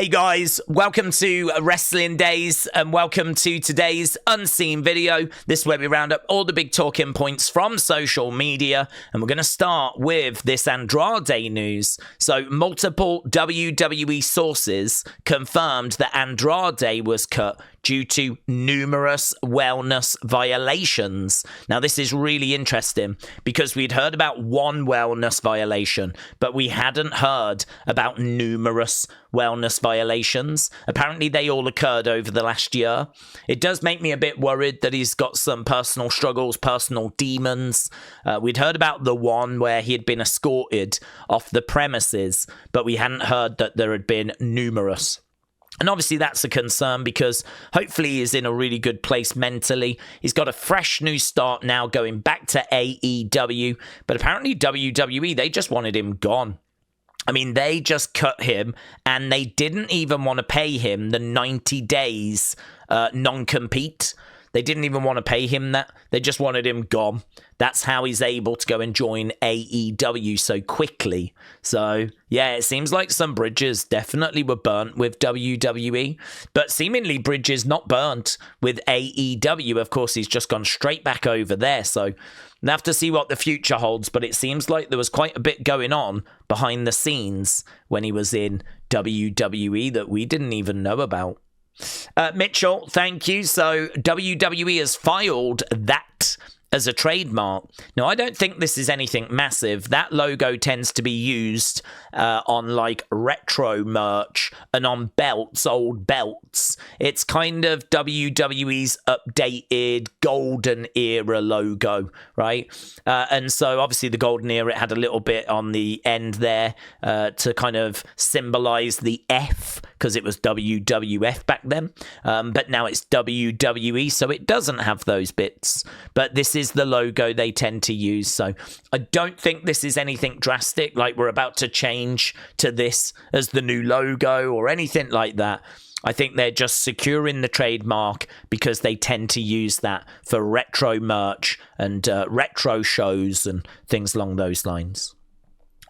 Hey guys, welcome to Wrestling Daze and welcome to today's unseen video. This is where we round up all the big talking points from social media, and we're going to start with this Andrade news. So multiple WWE sources confirmed that Andrade was cut due to numerous wellness violations. Now, this is really interesting because we'd heard about one wellness violation, but we hadn't heard about numerous wellness violations. Apparently, they all occurred over the last year. It does make me a bit worried that he's got some personal struggles, personal demons. We'd heard about the one where he had been escorted off the premises, but we hadn't heard that there had been numerous. And obviously that's a concern because hopefully he's in a really good place mentally. He's got a fresh new start now going back to AEW. But apparently WWE, they just wanted him gone. I mean, they just cut him and they didn't even want to pay him the 90 days non-compete. They didn't even want to pay him that. They just wanted him gone. That's how he's able to go and join AEW so quickly. So, yeah, it seems like some bridges definitely were burnt with WWE, but seemingly bridges not burnt with AEW. Of course, he's just gone straight back over there. So, we'll have to see what the future holds, but it seems like there was quite a bit going on behind the scenes when he was in WWE that we didn't even know about. Mitchell, thank you. So WWE has filed that as a trademark. Now, I don't think this is anything massive. That logo tends to be used on like retro merch and on belts, old belts. It's kind of WWE's updated golden era logo, right? And so obviously the golden era, it had a little bit on the end there to kind of symbolize the F because it was WWF back then. But now it's WWE, so it doesn't have those bits. But this is the logo they tend to use. So I don't think this is anything drastic, like we're about to change to this as the new logo or anything like that. I think they're just securing the trademark because they tend to use that for retro merch and retro shows and things along those lines.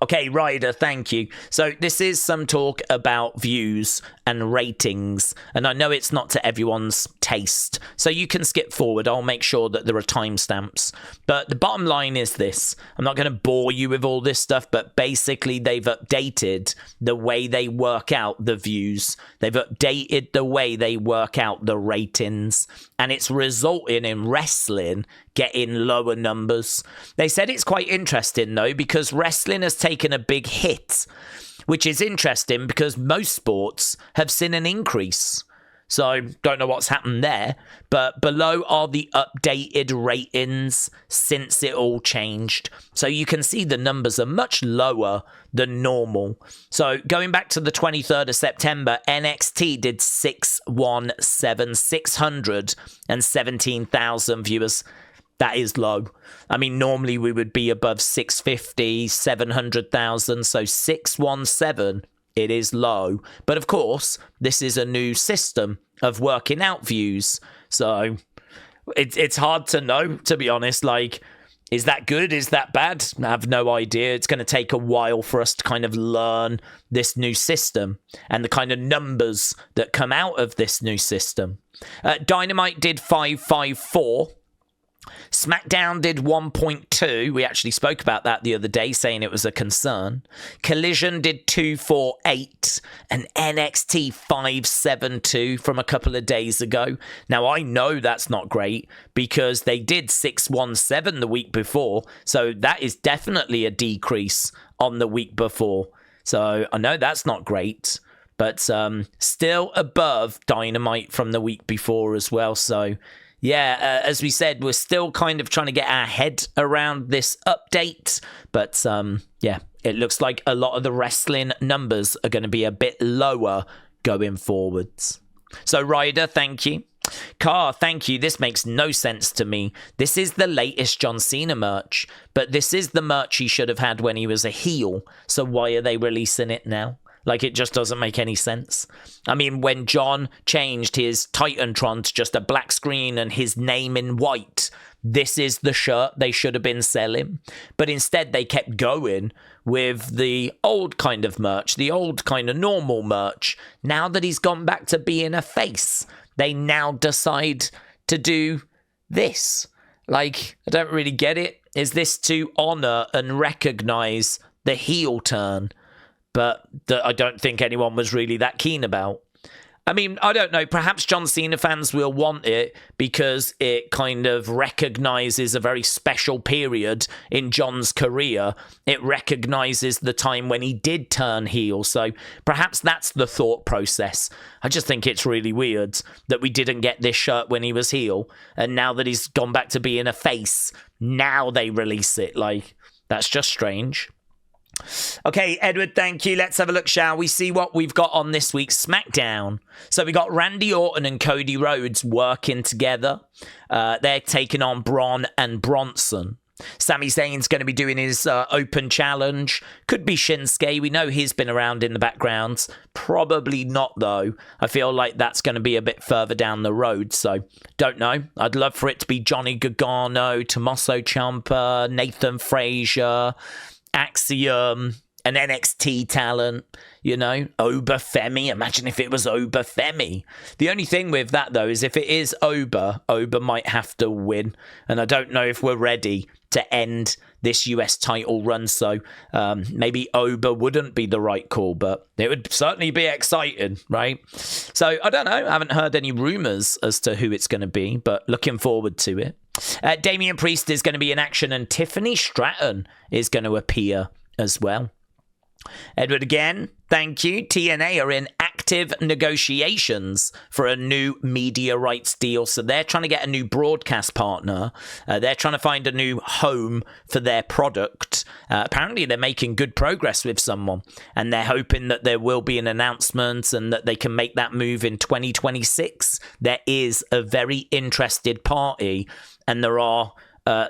Okay, Ryder, thank you. So this is some talk about views and ratings, and I know it's not to everyone's taste, so you can skip forward. I'll make sure that there are timestamps. But the bottom line is this. I'm not going to bore you with all this stuff, but basically they've updated the way they work out the views. They've updated the way they work out the ratings, and it's resulting in wrestling getting lower numbers. They said it's quite interesting, though, because wrestling has taken a big hit, which is interesting because most sports have seen an increase. So, don't know what's happened there, but below are the updated ratings since it all changed. So, you can see the numbers are much lower than normal. So, going back to the 23rd of September, NXT did 617,000 viewers. That is low. I mean, normally we would be above 650, 700,000. So 617, it is low. But of course, this is a new system of working out views. So it's hard to know, to be honest. Like, is that good? Is that bad? I have no idea. It's going to take a while for us to kind of learn this new system and the kind of numbers that come out of this new system. Dynamite did 554. Smackdown did 1.2. We actually spoke about that the other day, saying it was a concern. Collision did 248 and NXT 572 from a couple of days ago. Now, I know that's not great because they did 617 the week before. So that is definitely a decrease on the week before. So I know that's not great, but still above Dynamite from the week before as well. So yeah, as we said, we're still kind of trying to get our head around this update. But yeah, it looks like a lot of the wrestling numbers are going to be a bit lower going forwards. So Ryder, thank you. Car, thank you. This makes no sense to me. This is the latest John Cena merch, but this is the merch he should have had when he was a heel. So why are they releasing it now? Like, it just doesn't make any sense. I mean, when John changed his Titantron to just a black screen and his name in white, this is the shirt they should have been selling. But instead, they kept going with the old kind of merch, the old kind of normal merch. Now that he's gone back to being a face, they now decide to do this. Like, I don't really get it. Is this to honor and recognize the heel turn? But that I don't think anyone was really that keen about. I mean, I don't know. Perhaps John Cena fans will want it because it kind of recognizes a very special period in John's career. It recognizes the time when he did turn heel. So perhaps that's the thought process. I just think it's really weird that we didn't get this shirt when he was heel. And now that he's gone back to being a face, now they release it. Like, that's just strange. Okay, Edward, thank you. Let's have a look, shall we? See what we've got on this week's SmackDown. So we got Randy Orton and Cody Rhodes working together. They're taking on Braun and Bronson. Sami Zayn's going to be doing his open challenge. Could be Shinsuke. We know he's been around in the background. Probably not, though. I feel like that's going to be a bit further down the road, so don't know. I'd love for it to be Johnny Gargano, Tommaso Ciampa, Nathan Frazier, Axiom, an NXT talent, you know, Oba Femi. Imagine if it was Oba Femi. The only thing with that, though, is if it is Oba might have to win. And I don't know if we're ready to end this US title run. So maybe Oba wouldn't be the right call, but it would certainly be exciting, right? So I don't know. I haven't heard any rumors as to who it's going to be, but looking forward to it. Damian Priest is going to be in action, and Tiffany Stratton is going to appear as well. Edward again, thank you. TNA are in active negotiations for a new media rights deal. So they're trying to get a new broadcast partner. They're trying to find a new home for their product. Apparently they're making good progress with someone, and they're hoping that there will be an announcement and that they can make that move in 2026. There is a very interested party, and there are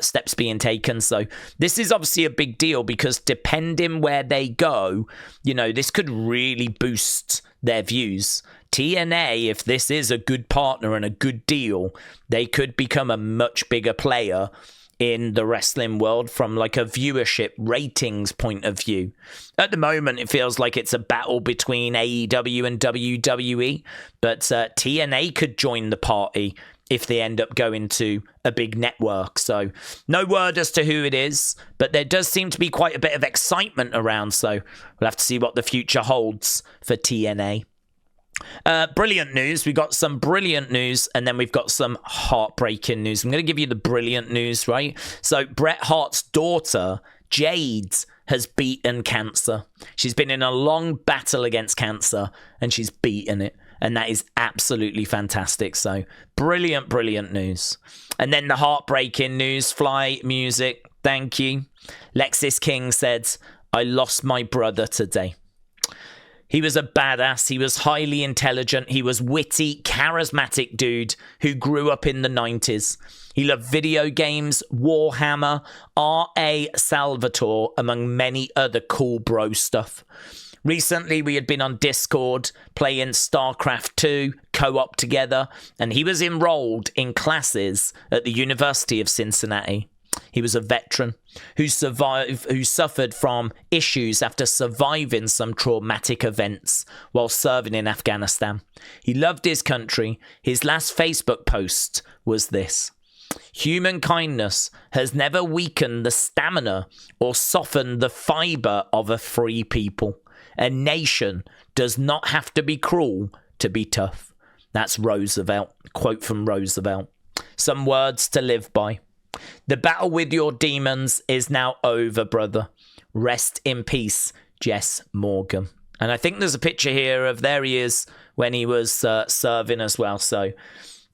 steps being taken. So this is obviously a big deal because depending where they go, you know, this could really boost their views. TNA, if this is a good partner and a good deal, they could become a much bigger player in the wrestling world from like a viewership ratings point of view. At the moment, it feels like it's a battle between AEW and WWE, but TNA could join the party if they end up going to a big network. So no word as to who it is, but there does seem to be quite a bit of excitement around. So we'll have to see what the future holds for TNA. Brilliant news. We've got some brilliant news, and then we've got some heartbreaking news. I'm going to give you the brilliant news, right? So Bret Hart's daughter, Jade, has beaten cancer. She's been in a long battle against cancer, and she's beaten it. And that is absolutely fantastic. So brilliant, brilliant news. And then the heartbreaking news, Fly Music, thank you. Lexis King said, I lost my brother today. He was a badass. He was highly intelligent. He was witty, charismatic dude who grew up in the 90s. He loved video games, Warhammer, R.A. Salvatore, among many other cool bro stuff. Recently, we had been on Discord playing StarCraft 2 co-op together, and he was enrolled in classes at the University of Cincinnati. He was a veteran who suffered from issues after surviving some traumatic events while serving in Afghanistan. He loved his country. His last Facebook post was this: human kindness has never weakened the stamina or softened the fiber of a free people. A nation does not have to be cruel to be tough. That's Roosevelt. Quote from Roosevelt. Some words to live by. The battle with your demons is now over, brother. Rest in peace, Jess Morgan. And I think there's a picture here of there he is when he was serving as well. So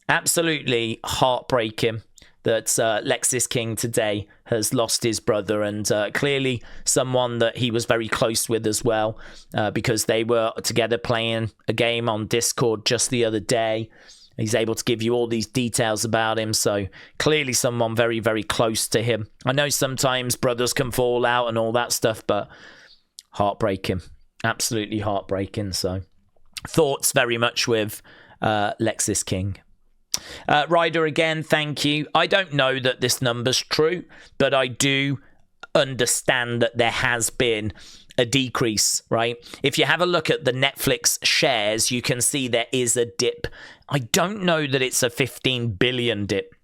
absolutely heartbreaking that Lexis King today has lost his brother, and clearly someone that he was very close with as well, because they were together playing a game on Discord just the other day. He's able to give you all these details about him, so clearly someone very, very close to him. I know sometimes brothers can fall out and all that stuff, but heartbreaking. Absolutely heartbreaking. So thoughts very much with Lexis King. Ryder again, thank you. I don't know that this number's true, but I do understand that there has been a decrease, right? If you have a look at the Netflix shares, you can see there is a dip. I don't know that it's a 15 billion dip,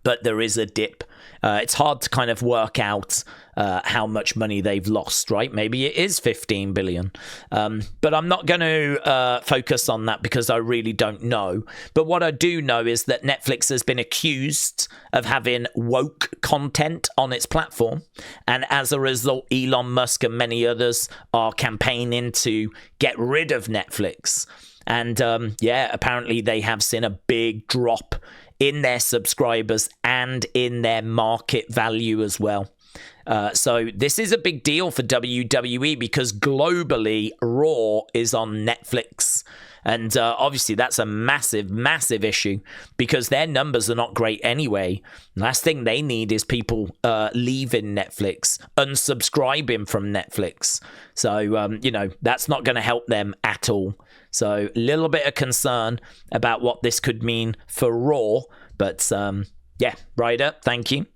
but there is a dip. It's hard to kind of work out how much money they've lost, right? Maybe it is 15 billion. But I'm not going to focus on that because I really don't know. But what I do know is that Netflix has been accused of having woke content on its platform. And as a result, Elon Musk and many others are campaigning to get rid of Netflix. And apparently they have seen a big drop in their subscribers and in their market value as well. So this is a big deal for WWE because globally Raw is on Netflix. And obviously that's a massive, massive issue because their numbers are not great anyway. Last thing they need is people leaving Netflix, unsubscribing from Netflix. So, that's not going to help them at all. So a little bit of concern about what this could mean for Raw. But right up. Thank you.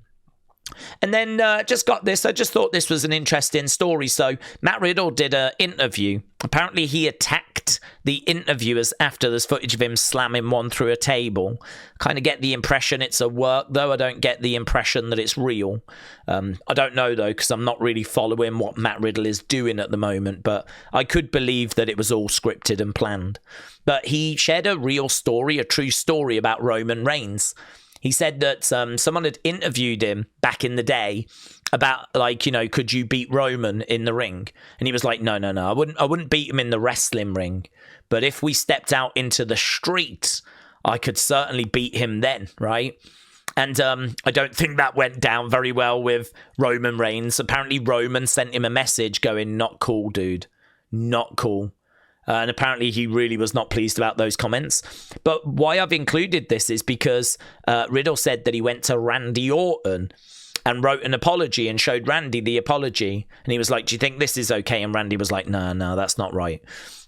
And then just got this. I just thought this was an interesting story. So Matt Riddle did an interview. Apparently he attacked the interviewers after there's footage of him slamming one through a table. Kind of get the impression it's a work, though I don't get the impression that it's real. I don't know, though, because I'm not really following what Matt Riddle is doing at the moment. But I could believe that it was all scripted and planned. But he shared a real story, a true story about Roman Reigns. He said that someone had interviewed him back in the day about, could you beat Roman in the ring? And he was like, no, I wouldn't beat him in the wrestling ring. But if we stepped out into the street, I could certainly beat him then, right? And I don't think that went down very well with Roman Reigns. Apparently Roman sent him a message going, not cool, dude. Not cool. And apparently he really was not pleased about those comments. But why I've included this is because Riddle said that he went to Randy Orton and wrote an apology and showed Randy the apology. And he was like, do you think this is okay? And Randy was like, no, that's not right.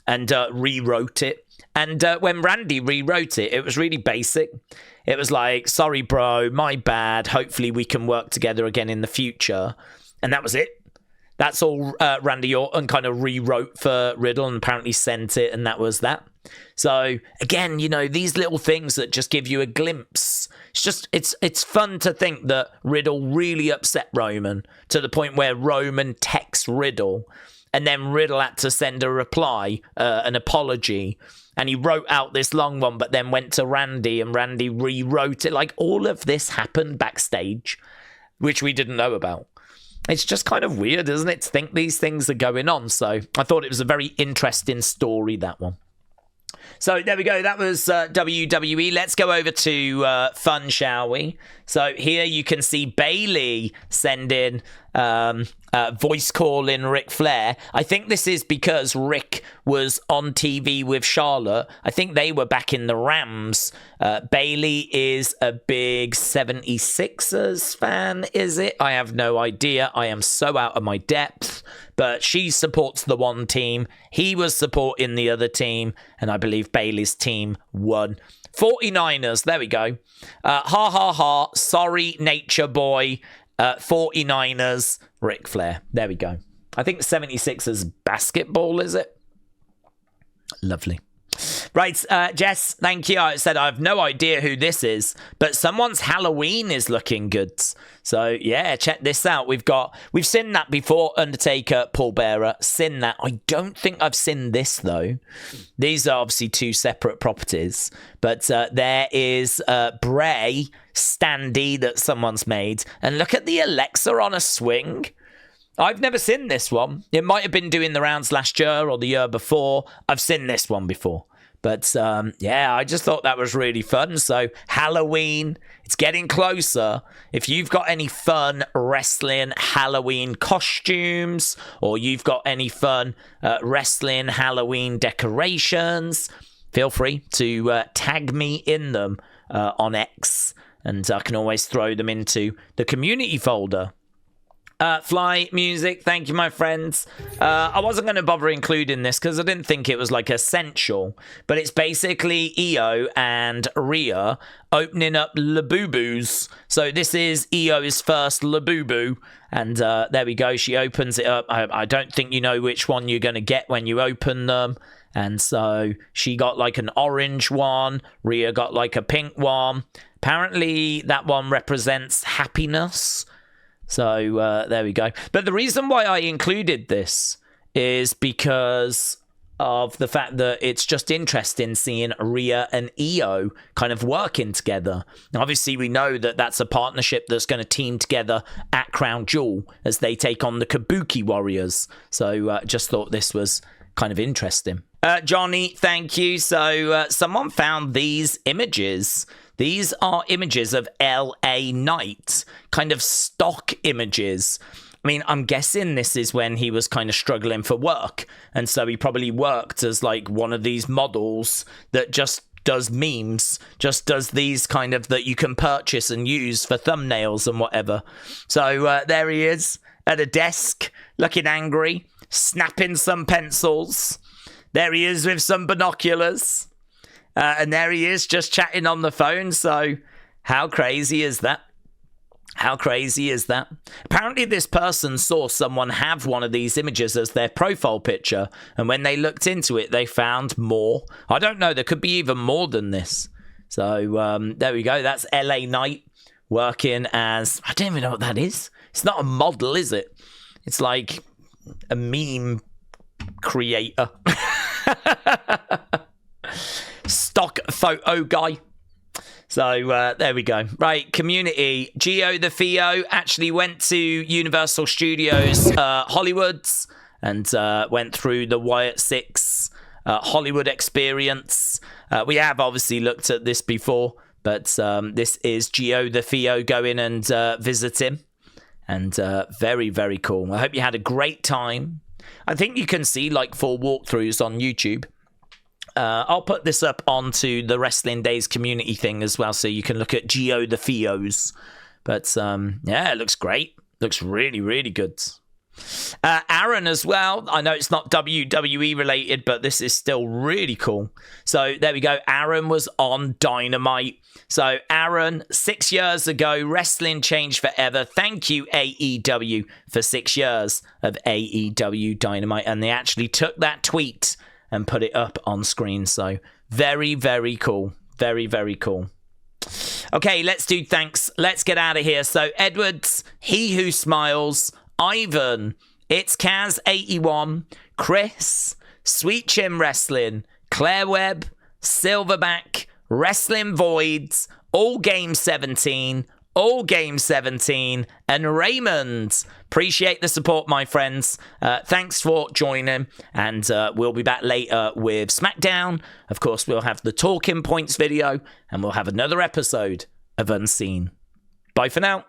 And rewrote it. And when Randy rewrote it, it was really basic. It was like, sorry, bro, my bad. Hopefully we can work together again in the future. And that was it. That's all Randy Orton kind of rewrote for Riddle and apparently sent it, and that was that. So, again, these little things that just give you a glimpse. It's fun to think that Riddle really upset Roman to the point where Roman texts Riddle, and then Riddle had to send a reply, an apology, and he wrote out this long one, but then went to Randy, and Randy rewrote it. Like, all of this happened backstage, which we didn't know about. It's just kind of weird, isn't it, to think these things are going on. So I thought it was a very interesting story, that one. So there we go. That was WWE. Let's go over to fun, shall we? So here you can see Bayley sending voice call in Ric Flair. I think this is because Rick was on TV with Charlotte. I think they were back in the Rams. Bayley is a big 76ers fan, is it? I have no idea. I am so out of my depth. But she supports the one team. He was supporting the other team. And I believe Bayley's team won. 49ers, there we go. Ha ha ha. Sorry, Nature Boy. 49ers, Ric Flair. There we go. I think 76ers basketball, is it? Lovely. Right, Jess, thank you. I said I have no idea who this is, but someone's Halloween is looking good. So, yeah, check this out. We've seen that before, Undertaker, Paul Bearer, seen that. I don't think I've seen this, though. These are obviously two separate properties, but there is Bray standee that someone's made, and look at the Alexa on a swing. I've never seen this one. It might have been doing the rounds last year or the year before. I've seen this one before. But, I just thought that was really fun. So, Halloween, it's getting closer. If you've got any fun wrestling Halloween costumes or you've got any fun wrestling Halloween decorations, feel free to tag me in them on X. And I can always throw them into the community folder. Fly music, thank you, my friends. I wasn't going to bother including this because I didn't think it was like essential, but it's basically Io and Rhea opening up Labubu's. So this is Io's first Labubu, and there we go. She opens it up. I don't think you know which one you're going to get when you open them. And so she got like an orange one. Rhea got like a pink one. Apparently that one represents happiness. So there we go. But the reason why I included this is because of the fact that it's just interesting seeing Rhea and Io kind of working together. Now, obviously, we know that that's a partnership that's going to team together at Crown Jewel as they take on the Kabuki Warriors. So just thought this was kind of interesting. Johnny, thank you. So someone found these images. These are images of LA Knight, kind of stock images. I mean, I'm guessing this is when he was kind of struggling for work. And so he probably worked as like one of these models that just does memes, just does these kind of that you can purchase and use for thumbnails and whatever. So there he is at a desk, looking angry, snapping some pencils. There he is with some binoculars. And there he is just chatting on the phone. So how crazy is that? How crazy is that? Apparently this person saw someone have one of these images as their profile picture. And when they looked into it, they found more. I don't know. There could be even more than this. So there we go. That's LA Knight working as... I don't even know what that is. It's not a model, is it? It's like a meme creator. Stock photo guy. So there we go. Right, community. Gio the Theo actually went to Universal Studios Hollywoods and went through the Wyatt 6 Hollywood experience. We have obviously looked at this before, but this is Gio the Theo going and visit him. And very, very cool. I hope you had a great time. I think you can see like full walkthroughs on YouTube. I'll put this up onto the Wrestling Daze community thing as well, so you can look at Gio the Theos. But yeah, it looks great. Looks really, really good. Aaron as well. I know it's not WWE related, but this is still really cool. So there we go. Aaron was on Dynamite. So Aaron, 6 years ago, wrestling changed forever. Thank you, AEW, for 6 years of AEW Dynamite. And they actually took that tweet and put it up on screen. So very, very cool. Very, very cool. Okay, let's do thanks. Let's get out of here. So Edwards, He Who Smiles, Ivan, It's Kaz81, Chris, Sweet Chin Wrestling, Claire Webb, Silverback, Wrestling Voids, All Game 17, All Game 17, and Raymond. Appreciate the support, my friends. Thanks for joining, and we'll be back later with Smackdown. Of course, we'll have the Talking Points video, and we'll have another episode of Unseen. Bye for now.